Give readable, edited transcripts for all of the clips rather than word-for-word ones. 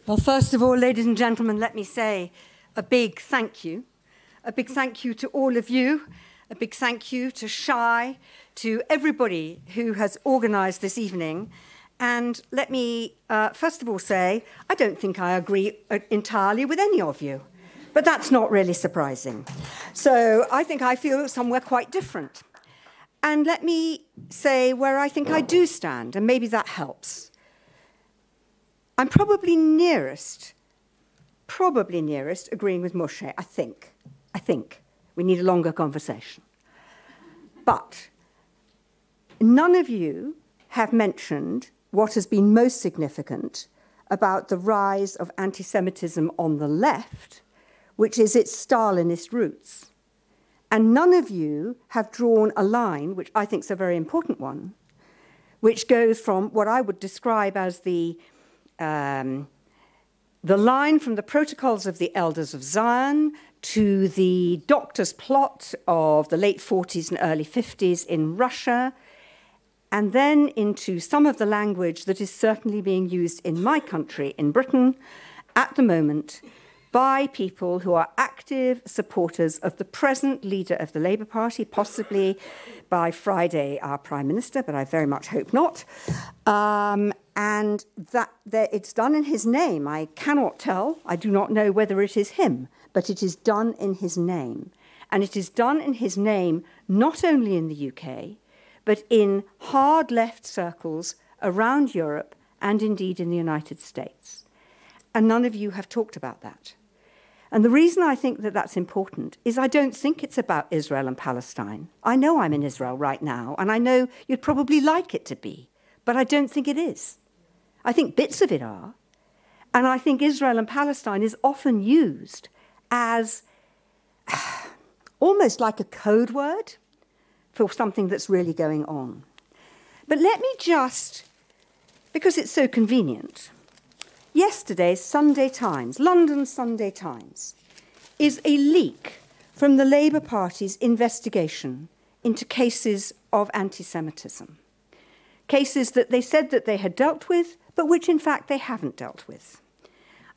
Well, first of all, ladies and gentlemen, let me say a big thank you. A big thank you to all of you. A big thank you to Shai, to everybody who has organised this evening. And let me first of all say, I don't think I agree entirely with any of you. But that's not really surprising. So I think I feel somewhere quite different. And let me say where I think I do stand, and maybe that helps. I'm probably nearest agreeing with Moshe, I think. We need a longer conversation. But none of you have mentioned what has been most significant about the rise of anti-Semitism on the left, which is its Stalinist roots. And none of you have drawn a line, which I think is a very important one, which goes from what I would describe as the line from the Protocols of the Elders of Zion to the doctor's plot of the late 40s and early 50s in Russia, and then into some of the language that is certainly being used in my country, in Britain, at the moment, by people who are active supporters of the present leader of the Labour Party, possibly by Friday our Prime Minister, but I very much hope not. And that it's done in his name. I cannot tell. I do not know whether it is him, but it is done in his name. And it is done in his name not only in the UK, but in hard left circles around Europe and indeed in the United States. And none of you have talked about that. And the reason I think that that's important is I don't think it's about Israel and Palestine. I know I'm in Israel right now, and I know you'd probably like it to be, but I don't think it is. I think bits of it are. And I think Israel and Palestine is often used as almost like a code word for something that's really going on. But let me just, because it's so convenient, yesterday's Sunday Times, London Sunday Times, is a leak from the Labour Party's investigation into cases of anti-Semitism. Cases that they said that they had dealt with, but which in fact they haven't dealt with.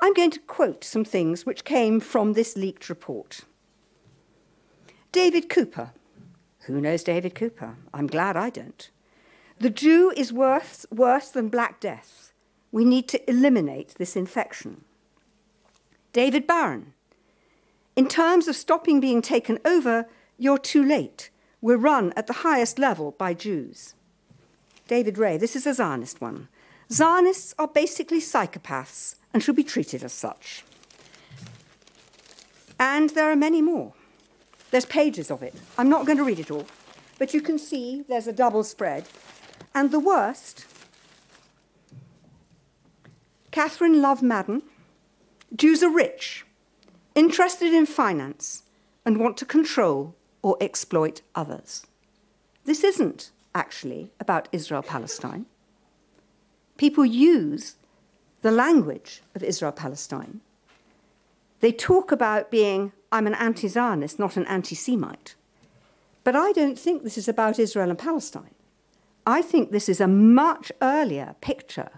I'm going to quote some things which came from this leaked report. David Cooper. Who knows David Cooper? I'm glad I don't. The Jew is worse than Black Death. We need to eliminate this infection. David Barron. In terms of stopping being taken over, you're too late. We're run at the highest level by Jews. David Ray, this is a Zionist one. Zionists are basically psychopaths and should be treated as such. And there are many more. There's pages of it. I'm not going to read it all, but you can see there's a double spread. And the worst, Catherine Love Madden, Jews are rich, interested in finance, and want to control or exploit others. This isn't actually about Israel-Palestine. People use the language of Israel-Palestine. They talk about being, I'm an anti-Zionist, not an anti-Semite. But I don't think this is about Israel and Palestine. I think this is a much earlier picture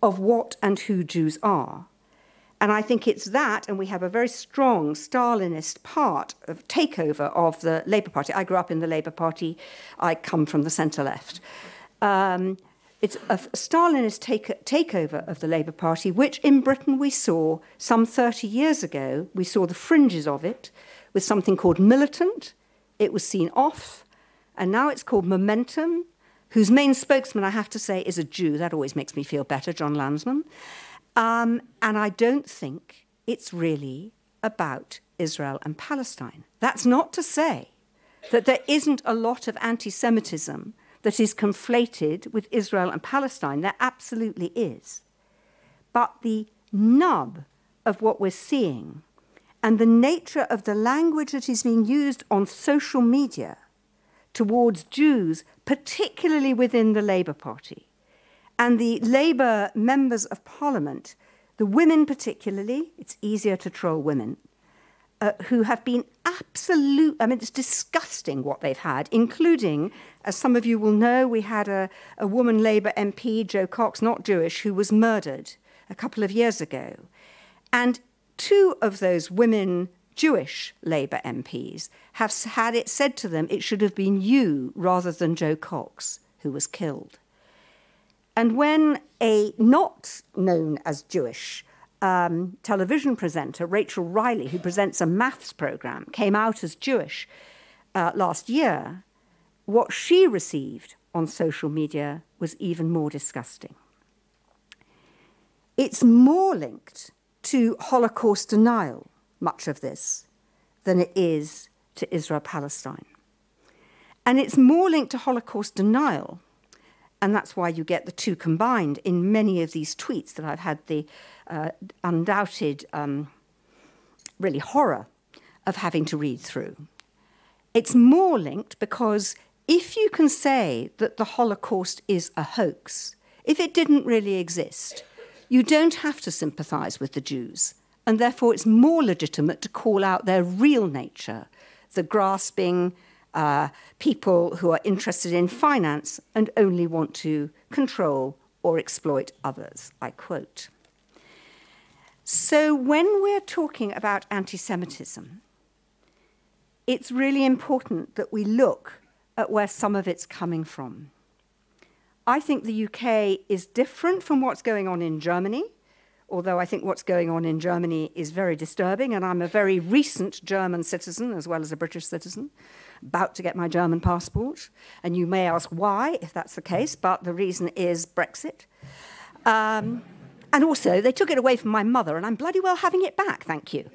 of what and who Jews are. And I think it's that, and we have a very strong Stalinist part of takeover of the Labour Party. I grew up in the Labour Party. I come from the centre-left. It's a Stalinist takeover of the Labour Party, which in Britain we saw some 30 years ago. We saw the fringes of it with something called Militant. It was seen off, and now it's called Momentum, whose main spokesman, I have to say, is a Jew. That always makes me feel better, John Lansman. And I don't think it's really about Israel and Palestine. That's not to say that there isn't a lot of anti-Semitism that is conflated with Israel and Palestine. There absolutely is. But the nub of what we're seeing and the nature of the language that is being used on social media towards Jews, particularly within the Labour Party, and the Labour members of Parliament, the women particularly, it's easier to troll women, who have been absolute, I mean, it's disgusting what they've had, including, as some of you will know, we had a woman Labour MP, Jo Cox, not Jewish, who was murdered a couple of years ago. And two of those women Jewish Labour MPs have had it said to them it should have been you rather than Joe Cox who was killed. And when a not known as Jewish television presenter, Rachel Riley, who presents a maths programme, came out as Jewish last year, what she received on social media was even more disgusting. It's more linked to Holocaust denial, much of this, than it is to Israel-Palestine. And it's more linked to Holocaust denial, and that's why you get the two combined in many of these tweets that I've had the undoubted really horror of having to read through. It's more linked because if you can say that the Holocaust is a hoax, if it didn't really exist, you don't have to sympathise with the Jews, and therefore it's more legitimate to call out their real nature, the grasping people who are interested in finance and only want to control or exploit others, I quote. So when we're talking about anti-Semitism, it's really important that we look at where some of it's coming from. I think the UK is different from what's going on in Germany, although I think what's going on in Germany is very disturbing, and I'm a very recent German citizen as well as a British citizen, about to get my German passport. And you may ask why, if that's the case, but the reason is Brexit. And also, they took it away from my mother, and I'm bloody well having it back, thank you.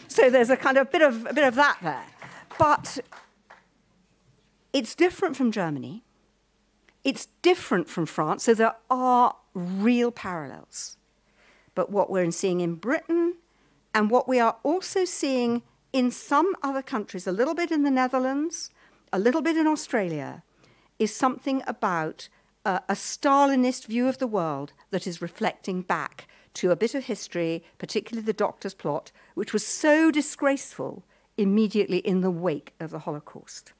So there's a kind of bit of that there. But it's different from Germany. It's different from France, so there are real parallels. But what we're seeing in Britain and what we are also seeing in some other countries, a little bit in the Netherlands, a little bit in Australia, is something about a Stalinist view of the world that is reflecting back to a bit of history, particularly the Doctor's Plot, which was so disgraceful immediately in the wake of the Holocaust.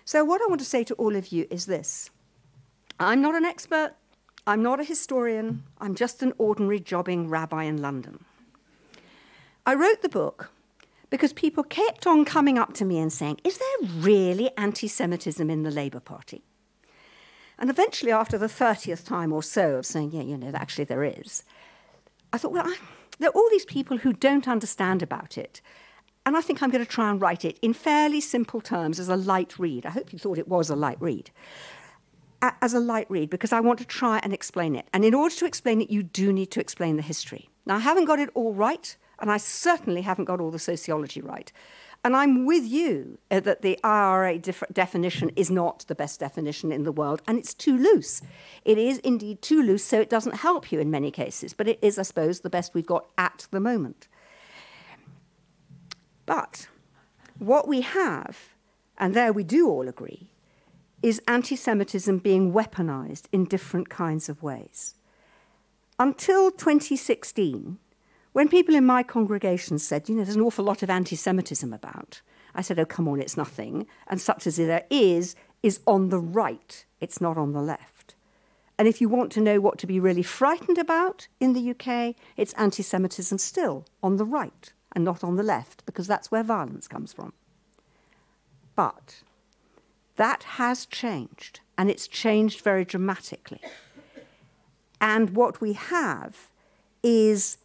So what I want to say to all of you is this. I'm not an expert. I'm not a historian. I'm just an ordinary jobbing rabbi in London. I wrote the book because people kept on coming up to me and saying, is there really anti-Semitism in the Labour Party? And eventually, after the 30th time or so of saying, yeah, you know, actually there is, I thought, well, there are all these people who don't understand about it. And I think I'm going to try and write it in fairly simple terms as a light read. I hope you thought it was a light read. As a light read, because I want to try and explain it. And in order to explain it, you do need to explain the history. Now, I haven't got it all right, and I certainly haven't got all the sociology right. And I'm with you that the IRA definition is not the best definition in the world, and it's too loose. It is indeed too loose, so it doesn't help you in many cases, but it is, I suppose, the best we've got at the moment. But what we have, and there we do all agree, is anti-Semitism being weaponized in different kinds of ways. Until 2016, when people in my congregation said, you know, there's an awful lot of anti-Semitism about, I said, oh, come on, it's nothing. And such as there is on the right. It's not on the left. And if you want to know what to be really frightened about in the UK, it's anti-Semitism still on the right and not on the left, because that's where violence comes from. But that has changed, and it's changed very dramatically. And what we have is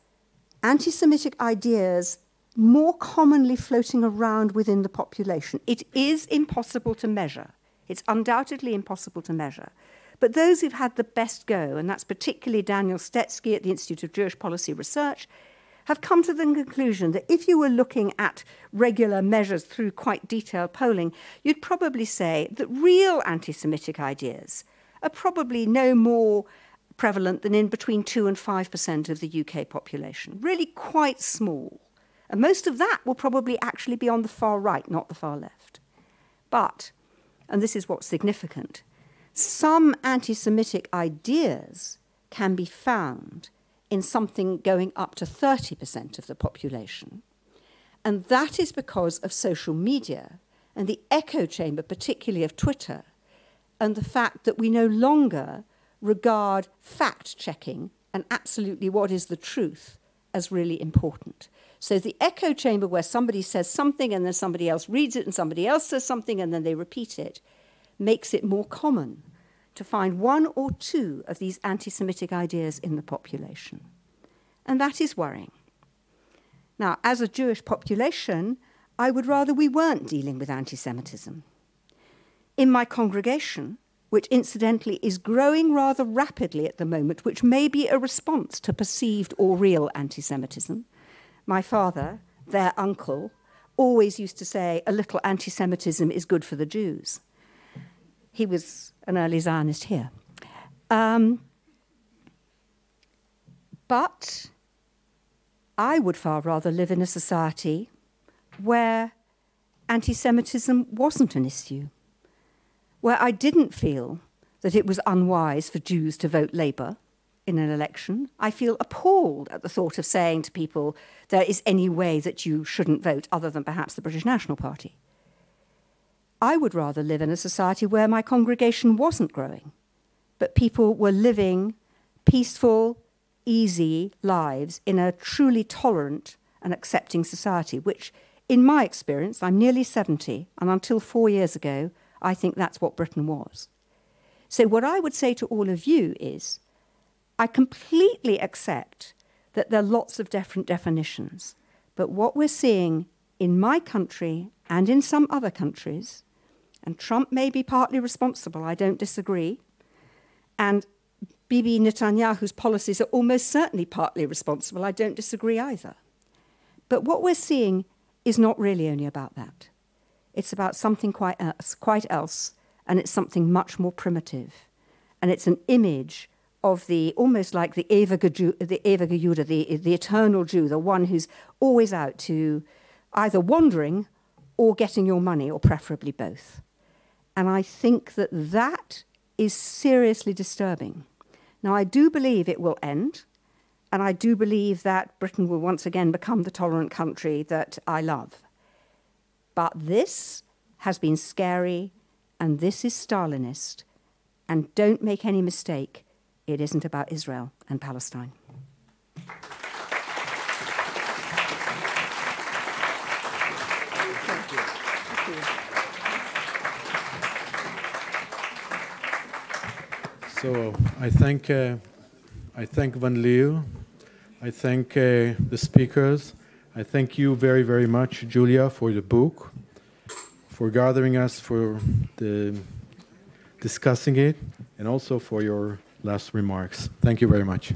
anti-Semitic ideas more commonly floating around within the population. It is impossible to measure. It's undoubtedly impossible to measure. But those who've had the best go, and that's particularly Daniel Stetsky at the Institute of Jewish Policy Research, have come to the conclusion that if you were looking at regular measures through quite detailed polling, you'd probably say that real anti-Semitic ideas are probably no more prevalent than in between 2 and 5% of the UK population, really quite small. And most of that will probably actually be on the far right, not the far left. But, and this is what's significant, some anti-Semitic ideas can be found in something going up to 30% of the population. And that is because of social media and the echo chamber, particularly of Twitter, and the fact that we no longer regard fact-checking and absolutely what is the truth as really important. So the echo chamber where somebody says something and then somebody else reads it and somebody else says something and then they repeat it makes it more common to find one or two of these anti-Semitic ideas in the population. And that is worrying. Now, as a Jewish population, I would rather we weren't dealing with anti-Semitism. In my congregation, which incidentally is growing rather rapidly at the moment, which may be a response to perceived or real anti-Semitism, my father, their uncle, always used to say, a little anti-Semitism is good for the Jews. He was an early Zionist here. But I would far rather live in a society where anti-Semitism wasn't an issue, where I didn't feel that it was unwise for Jews to vote Labour in an election. I feel appalled at the thought of saying to people there is any way that you shouldn't vote other than perhaps the British National Party. I would rather live in a society where my congregation wasn't growing, but people were living peaceful, easy lives in a truly tolerant and accepting society, which, in my experience, I'm nearly 70, and until 4 years ago, I think that's what Britain was. So what I would say to all of you is, I completely accept that there are lots of different definitions, but what we're seeing in my country and in some other countries, and Trump may be partly responsible, I don't disagree, and Bibi Netanyahu's policies are almost certainly partly responsible, I don't disagree either. But what we're seeing is not really only about that. It's about something quite else, and it's something much more primitive. And it's an image of the, almost like the ewige Jude, the eternal Jew, the one who's always out to either wandering or getting your money, or preferably both. And I think that that is seriously disturbing. Now, I do believe it will end, and I do believe that Britain will once again become the tolerant country that I love. But this has been scary, and this is Stalinist, and don't make any mistake, it isn't about Israel and Palestine. Thank you. Thank you. So I thank Van Leer, I thank the speakers, I thank you very, very much, Julia, for the book, for gathering us, for discussing it, and also for your last remarks. Thank you very much.